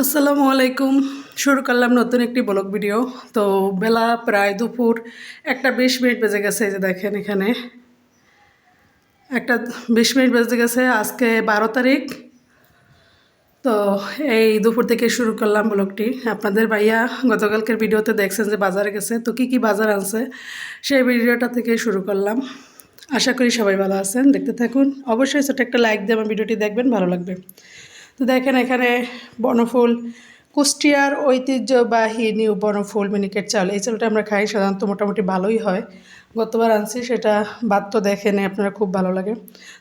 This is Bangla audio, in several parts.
আসসালামু আলাইকুম। শুরু করলাম নতুন একটি ব্লগ ভিডিও। তো বেলা প্রায় দুপুর 1:20 বেজে গেছে। এই যে দেখেন এখানে 1:20 বেজে গেছে। আজকে 12 তারিখ। তো এই দুপুর থেকে শুরু করলাম ব্লগটি। আপনাদের ভাইয়া গতকালকের ভিডিওতে দেখছেন যে বাজারে গেছে, তো কী বাজার আনছে সেই ভিডিওটা থেকে শুরু করলাম। আশা করি সবাই ভালো আছেন, দেখতে থাকুন। অবশ্যই ছোটো একটা লাইক দিয়ে আমার ভিডিওটি দেখবেন, ভালো লাগবে। তো দেখেন এখানে বনফুল, কুষ্টিয়ার ঐতিহ্যবাহী নিউ বনফুল মিনিকেট চাল। এই চালটা আমরা খাই, সাধারণত মোটামুটি ভালোই হয়। গতবার আনছি, সেটা বাদ তো দেখেন আপনারা, খুব ভালো লাগে।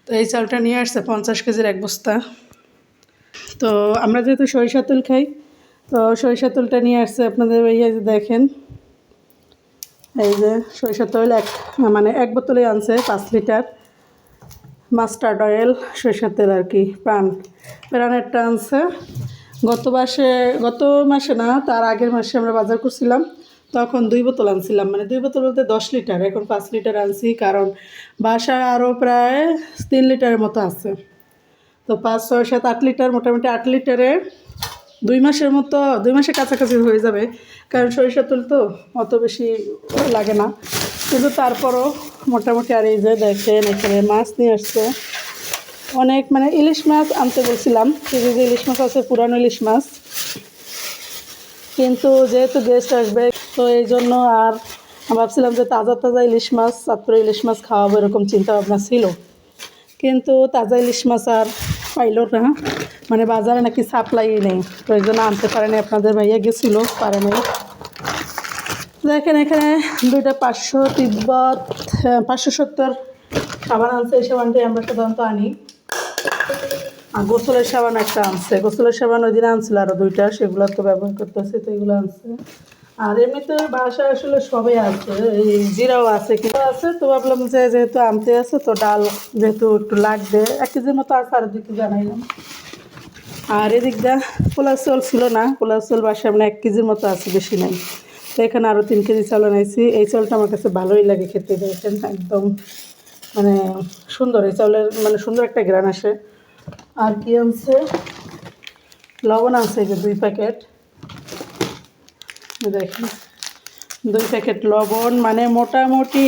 তো এই চালটা নিয়ে আসছে 50 কেজির এক বস্তা। তো আমরা যেহেতু সরিষা তেল খাই, তো সরিষা তেলটা নিয়ে আসছে আপনাদের এই যে দেখেন, এই যে সরিষা তেল এক বোতলে আনছে 5 লিটার। মাস্টার্ড অয়েল, সরিষার তেল আর কি, প্রাণেরটা আনছে। গত মাসে না, তার আগের মাসে আমরা বাজার করছিলাম, তখন 2 বোতল আনছিলাম। মানে 2 বোতল বলতে 10 লিটার, এখন 5 লিটার আনছি, কারণ বাসায় আরও প্রায় 3 লিটারের মতো আছে। তো 5, 6, 7, 8 লিটার, মোটামুটি 8 লিটারে 2 মাসের মতো, 2 মাসের কাছাকাছি হয়ে যাবে। কারণ সরিষা তেল তো অত বেশি লাগে না, কিন্তু তারপরও মোটামুটি। আর এই যে দেখেন এখানে মাছ নিয়ে আসছে অনেক, মানে ইলিশ মাছ আনতে বলছিলাম, কিন্তু যে ইলিশ মাছ আছে পুরানো ইলিশ মাছ, কিন্তু যেহেতু গেস্ট আসবে তো এই জন্য আর ভাবছিলাম যে তাজা তাজা ইলিশ মাছ, চাঁদপুর ইলিশ মাছ খাওয়াবো, এরকম চিন্তা ভাবনা ছিল। কিন্তু তাজা ইলিশ মাছ আর পাইল না, মানে বাজারে নাকি সাপ্লাই নেই, তো এই জন্য আনতে পারেনি। আপনাদের ভাইয়া গেছিলো, পারেনি। দেখেন এখানে 2টা 500 তিব্বত 570 সাবান আনছে। এই সাবানটাই আমরা সাধারণত আনি। আর গোসলের সাবান একটা আনছে, গোসলের সাবান ওই দিন আনছিল আরও 2টা, সেগুলো তো ব্যবহার করতেছে, তো এগুলো আনছে। আর এমনিতে বাসায় আসলে সবই আছে, এই জিরাও আছে, কিন্তু আছে। তো ভাবলাম যে যেহেতু আনতে আছে, তো ডাল যেহেতু একটু লাগবে, 1 কেজির মতো আছে, আর 2 কেজি আনাইলাম। আর এদিক দিয়ে পোলার চাল ছিল না, পোলার চাল বাসায় মানে 1 কেজির মতো আছে, বেশি নাই। তো এখানে আরও 3 কেজি চাল আনাইছি। এই চালটা আমার কাছে ভালোই লাগে খেতে, দেখেন একদম মানে সুন্দর। এই চাউলের মানে সুন্দর একটা ঘ্রাণ আসে। আর কি আনছে, লবণ আনছে, এই যে 2 প্যাকেট। দেখেন 2 প্যাকেট লবণ, মানে মোটামুটি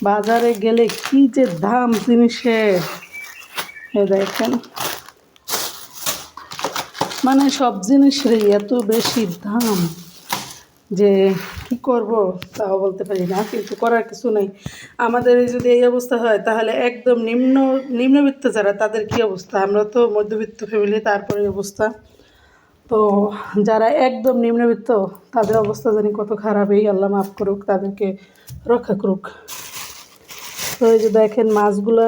বাজারে গেলে কি যে দাম জিনিসের, দেখেন মানে সব জিনিসেরই এত বেশি দাম যে কি করব তাও বলতে পারি না, কিন্তু করার কিছু নেই। আমাদের যদি এই অবস্থা হয়, তাহলে একদম নিম্নবিত্ত যারা, তাদের কি অবস্থা? আমরা তো মধ্যবিত্ত ফ্যামিলি, তারপরে অবস্থা। তো যারা একদম নিম্নবিত্ত, তাদের অবস্থা জানি কত খারাপ। এই আল্লাহ মাফ করুক, তাদেরকে রক্ষা করুক। তো এই যে দেখেন মাছগুলো,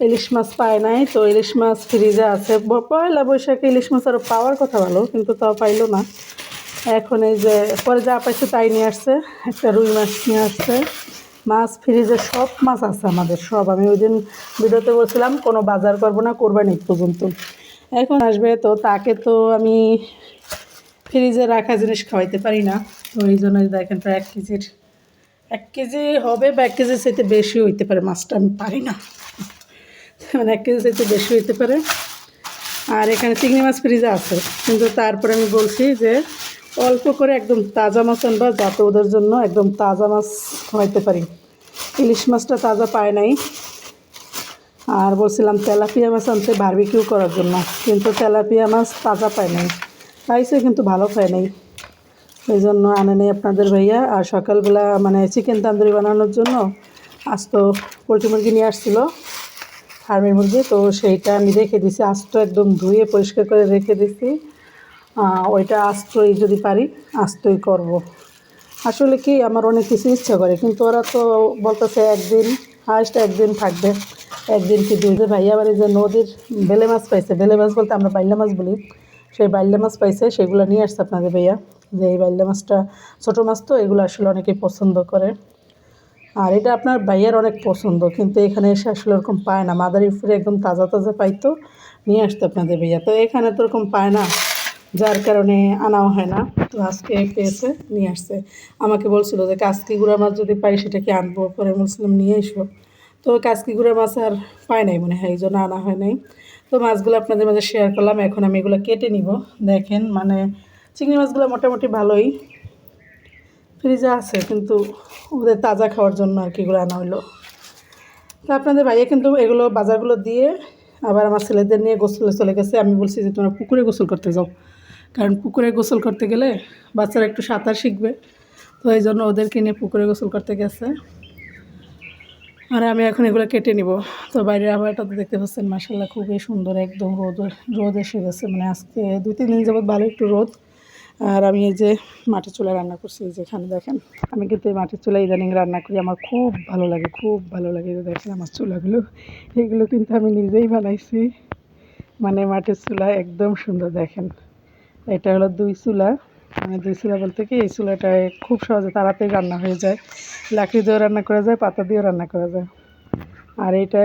ইলিশ মাছ পায় নাই, তো ইলিশ মাছ ফ্রিজে আছে। পয়লা বৈশাখে ইলিশ মাছ আরও পাওয়ার কথা ভালো, কিন্তু তাও পাইলো না। এখন এই যে পরে যা পাইছে তাই নিয়ে আসছে, একটা রুই মাছ নিয়ে আসছে। মাছ ফ্রিজে সব মাছ আছে আমাদের, সব। আমি ওই দিন ভিডিওতে বলছিলাম কোনো বাজার করবো না কোরবানি ঈদ পর্যন্ত। এখন আসবে, তো তাকে তো আমি ফ্রিজে রাখা জিনিস খাওয়াইতে পারি না। তো এই জন্য দেখেন প্রায় 1 কেজি হবে, বা 1 কেজির চাইতে বেশি হইতে পারে। মাছটা আমি পারি না, মানে 1 কেজির চাইতে বেশি হইতে পারে। আর এখানে চিংড়ি মাছ ফ্রিজে আছে, কিন্তু তারপরে আমি বলছি যে অল্প করে একদম তাজা মাছ আনবা, যাতে ওদের জন্য একদম তাজা মাছ খাওয়াইতে পারি। ইলিশ মাছটা তাজা পায় নাই। আর বলছিলাম তেলাপিয়া মাছ আনতে বারবিকিউ করার জন্য, কিন্তু তেলাপিয়া মাছ তাজা পায় নাই, পাইছে কিন্তু ভালো পায় নাই, এই জন্য আনে নেই আপনাদের ভাইয়া। আর সকালবেলা মানে চিকেন তান্দুরি বানানোর জন্য আস্ত পোলট্রি মুরগি নিয়ে আসছিলো, ফার্মের মুরগি, তো সেইটা আমি রেখে দিছি আস্ত, একদম ধুয়ে পরিষ্কার করে রেখে দিছি। ওইটা আস্তই যদি পারি আস্তই করব। আসলে কি আমার অনেক কিছু ইচ্ছা করে, কিন্তু ওরা তো বলতেছে একদিন, হাইস্ট একদিন থাকবে, একদিন কি 2 দিন। ভাইয়া বাড়ি যে নদীর বেলে মাছ পাইছে, বেলে মাছ বলতে আমরা বাইল্লা মাছ বলি, সেই বাইল্লা মাছ পাইছে, সেগুলো নিয়ে আসছে আপনাদের ভাইয়া। যে এই বাইল্লা মাছটা ছোটো মাছ, তো এগুলো আসলে অনেকেই পছন্দ করে। আর এটা আপনার ভাইয়ার অনেক পছন্দ, কিন্তু এখানে এসে আসলে ওরকম পায় না। মাদারীপুরে একদম তাজা তাজা পাইতো, নিয়ে আসতো আপনাদের ভাইয়া, তো এখানে তো ওরকম পায় না, যার কারণে আনাও হয় না। তো আজকে পেয়েছে, নিয়ে আসছে। আমাকে বলছিল যে কাসকি গুঁড়া মাছ যদি পাই সেটাকে আনবো, পরে বলছিলাম নিয়ে এসো। তো কাসকি গুঁড়া মাছ আর পায় নাই মনে হয়, এই জন্য আনা হয় নাই। তো মাছগুলো আপনাদের মাঝে শেয়ার করলাম। এখন আমি এগুলো কেটে নিব। দেখেন মানে চিংড়ি মাছগুলো মোটামুটি ভালোই ফ্রিজে আছে, কিন্তু ওদের তাজা খাওয়ার জন্য আর কি এগুলো আনা হলো। তো আপনাদের ভাইয়া কিন্তু এগুলো বাজারগুলো দিয়ে আবার আমার ছেলেদের নিয়ে গোসলে চলে গেছে। আমি বলছি যে তোমরা পুকুরে গোসল করতে যাও, কারণ পুকুরে গোসল করতে গেলে বাচ্চারা একটু সাঁতার শিখবে। তো এই জন্য ওদেরকে নিয়ে পুকুরে গোসল করতে গেছে। আর আমি এখন এগুলো কেটে নিব। তো বাইরের আবহাওয়াটা তো দেখতে পাচ্ছেন মাশাআল্লাহ খুবই সুন্দর, একদম রোদ এসে গেছে, মানে আজকে 2-3 দিন যাবত ভালো একটু রোদ। আর আমি এই যে মাটির চুলায় রান্না করছি, যেখানে দেখেন আমি কিন্তু এই মাটির চুলায় ইদানিং রান্না করি, আমার খুব ভালো লাগে, খুব ভালো লাগে। যে দেখেন আমার চুলাগুলো, এগুলো কিন্তু আমি নিজেই বানাইছি, মানে মাটির চুলা একদম সুন্দর। দেখেন এটা হলো 2 চুলা, মানে 2 চুলা বলতে কি এই চুলাটায় খুব সহজে তাড়াতাড়ি রান্না হয়ে যায়, লাকড়ি দিয়েও রান্না করা যায়, পাতা দিয়েও রান্না করা যায়। আর এইটা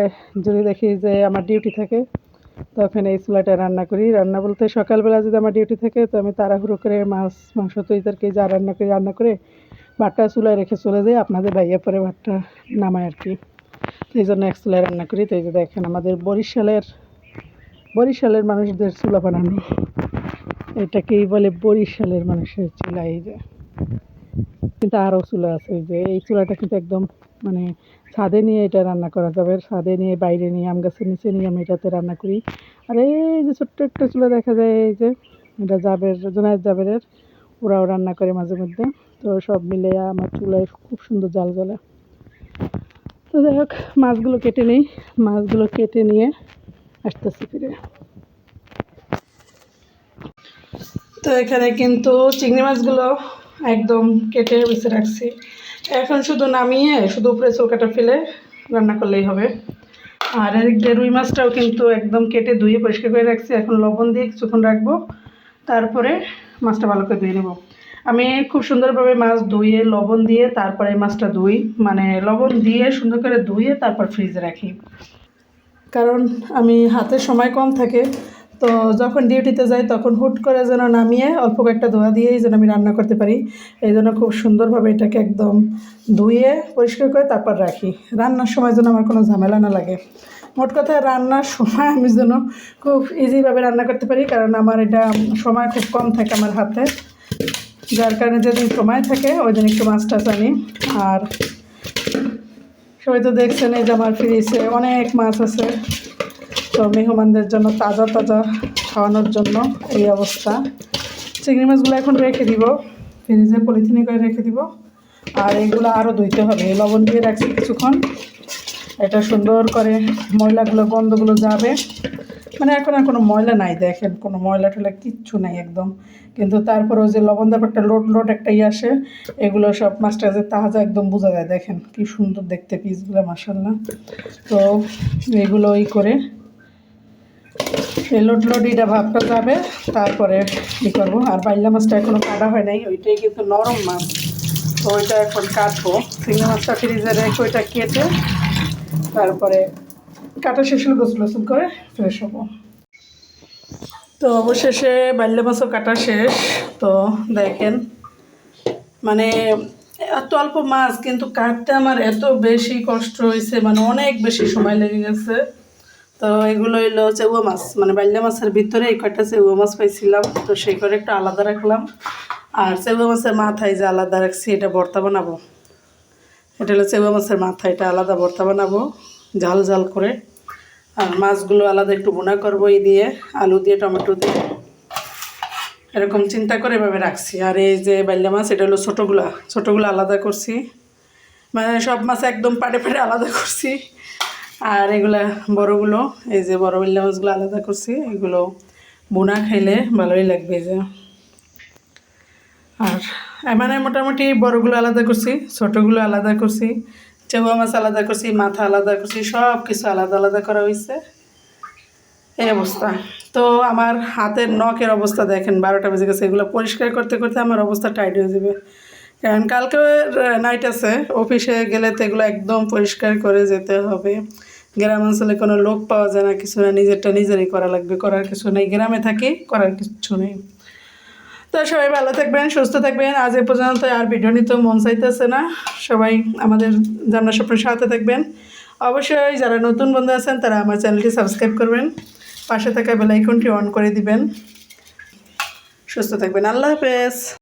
যদি দেখি যে আমার ডিউটি থাকে তখন এই চুলাটায় রান্না করি। রান্না বলতে সকালবেলা যদি আমার ডিউটি থাকে তো আমি তাড়াহুড়ো করে মাছ মাংস তরকারি যা রান্না করি, রান্না করে ভাতটা চুলায় রেখে চলে যাই, আপনাদের ভাইয়া পরে ভাতটা নামায় আর কি। এই জন্য এক চুলায় রান্না করি। তো এই যে দেখেন আমাদের বরিশালের মানুষদের চুলা বানানো, এটাকেই বলে বরিশালের মানুষের চুলা। এই যে কিন্তু আরও চুলা আছে, এই যে এই চুলাটা কিন্তু একদম মানে ছাদে নিয়ে এটা রান্না করা যাবে, ছাদে নিয়ে বাইরে নিয়ে আম গাছের নিচে নিয়ে আমি এটাতে রান্না করি। আর এই যে ছোট্ট একটা চুলা দেখা যায়, এই যে এটা জোনায়েদ জাবেরের, ওরাও রান্না করে মাঝে মধ্যে। তো সব মিলে আমার চুলায় খুব সুন্দর জাল জ্বলে। তো যাই হোক মাছগুলো কেটে নিই, মাছগুলো কেটে নিয়ে আসতেছি ফিরে। তো এখানে কিন্তু চিংড়ি মাছগুলো একদম কেটে বেছে রাখছি, এখন শুধু নামিয়ে শুধু উপরে চৌকাটা ফেলে রান্না করলেই হবে। আর এদিক দিয়ে রুই মাছটাও কিন্তু একদম কেটে ধুয়ে পরিষ্কার করে রাখছি, এখন লবণ দিয়ে কিছুক্ষণ রাখবো, তারপরে মাছটা ভালো করে ধুয়ে নেব। আমি খুব সুন্দরভাবে মাছ ধুয়ে লবণ দিয়ে তারপরে মাছটা ধুই, মানে লবণ দিয়ে সুন্দর করে ধুয়ে তারপর ফ্রিজে রাখি, কারণ আমি হাতে সময় কম থাকে। তো যখন ডিউটিতে যাই তখন হুট করে যেন নামিয়ে অল্প কয়েকটা ধোয়া দিয়েই যেন আমি রান্না করতে পারি, এই জন্য খুব সুন্দরভাবে এটাকে একদম ধুয়ে পরিষ্কার করে তারপর রাখি, রান্নার সময় যেন আমার কোনো ঝামেলা না লাগে। মোট কথা রান্নার সময় আমি যেন খুব ইজিভাবে রান্না করতে পারি, কারণ আমার এটা সময় খুব কম থাকে আমার হাতে, যার কারণে যেদিন সময় থাকে ওই দিন একটু মাছ টাছ আনি। আর সবাই তো দেখছেন এই যে আমার ফ্রিজে অনেক মাছ আছে, তো মেহমানদের জন্য তাজা তাজা খাওয়ানোর জন্য এই অবস্থা। চিংড়ি মাছগুলো এখন রেখে দিব ফ্রিজে, পলিথিনে করে রেখে দিব। আর এগুলো আরও ধুইতে হবে, লবণ দিয়ে রাখছি কিছুক্ষণ, এটা সুন্দর করে ময়লাগুলো গন্ধগুলো যাবে, মানে এখন আর কোনো ময়লা নাই, দেখেন কোনো ময়লা টয়লা কিচ্ছু নাই একদম। কিন্তু তারপরেও যে লবণ দেওয়ার একটা লোড একটা আসে, এগুলো সব মাছটা যে তাজা একদম বোঝা যায়। দেখেন কি সুন্দর দেখতে পিসগুলো মাশাআল্লাহ। তো এগুলো করে এই লোডিটা ভাবটা যাবে, তারপরে কী করবো। আর বাইলা মাছটা এখনও কাটা হয় নাই, ওইটাই কিন্তু নরম মাছ, তো ওইটা এখন কাটবো। চিংড়ি মাছটা ফ্রিজে রেখে ওইটা কেটে তারপরে কাটা শেষ হলে গোসল করে ফ্রেশ হবো। তো অবশেষে বাইলা মাছও কাটা শেষ। তো দেখেন মানে এত অল্প মাছ কিন্তু কাটতে আমার এত বেশি কষ্ট হয়েছে, মানে অনেক বেশি সময় লেগে গেছে। তো এগুলো হলো চেউয়া মাছ, মানে বাইলা মাছের ভিতরে এই কয়টা চেউয়া মাছ পাইছিলাম, তো সেই করে একটু আলাদা রাখলাম। আর চেউয়া মাছের মাথায় যে আলাদা রাখছি এটা ভর্তা বানাবো, এটা হলো চেউয়া মাছের মাথা, এটা আলাদা ভর্তা বানাবো ঝাল ঝাল করে। আর মাছগুলো আলাদা একটু ভুনা করবো এই দিয়ে, আলু দিয়ে টমেটো দিয়ে, এরকম চিন্তা করে এভাবে রাখছি। আর এই যে বাইলা মাছ এটা হলো ছোটোগুলো আলাদা করছি, মানে সব মাছ একদম পাড়ে আলাদা করছি। আর এগুলা বড়গুলো, এই যে বড় বাইলা মাছগুলো আলাদা করছি, এগুলো বোনা খাইলে ভালোই লাগবে যে। আর মানে মোটামুটি বড়গুলো আলাদা করছি, ছোটোগুলো আলাদা করছি, চেউয়া মাছ আলাদা করছি, মাথা আলাদা করছি, সব কিছু আলাদা আলাদা করা হয়েছে, এই অবস্থা। তো আমার হাতের নখের অবস্থা দেখেন, 12টা বেজে গেছে, এগুলো পরিষ্কার করতে করতে আমার অবস্থা টাইট হয়ে যাবে, কারণ কালকে নাইট আছে, অফিসে গেলে তো এগুলো একদম পরিষ্কার করে যেতে হবে। গ্রাম অঞ্চলে কোনো লোক পাওয়া যায় না, কিছু না, নিজেরটা নিজেরই করা লাগবে, করার কিছু নেই, গ্রামে থাকি করার কিছু নেই। তো সবাই ভালো থাকবেন, সুস্থ থাকবেন। আজ এ পর্যন্ত, আর ভিডিও নিতে মন চাইতেছে না। সবাই আমাদের জান্নাত স্বপ্নের সাথে থাকবেন। অবশ্যই যারা নতুন বন্ধু আছেন তারা আমার চ্যানেলটি সাবস্ক্রাইব করবেন। পাশে থাকা বেল আইকনটি অন করে দিবেন। সুস্থ থাকবেন। আল্লাহ হাফেজ।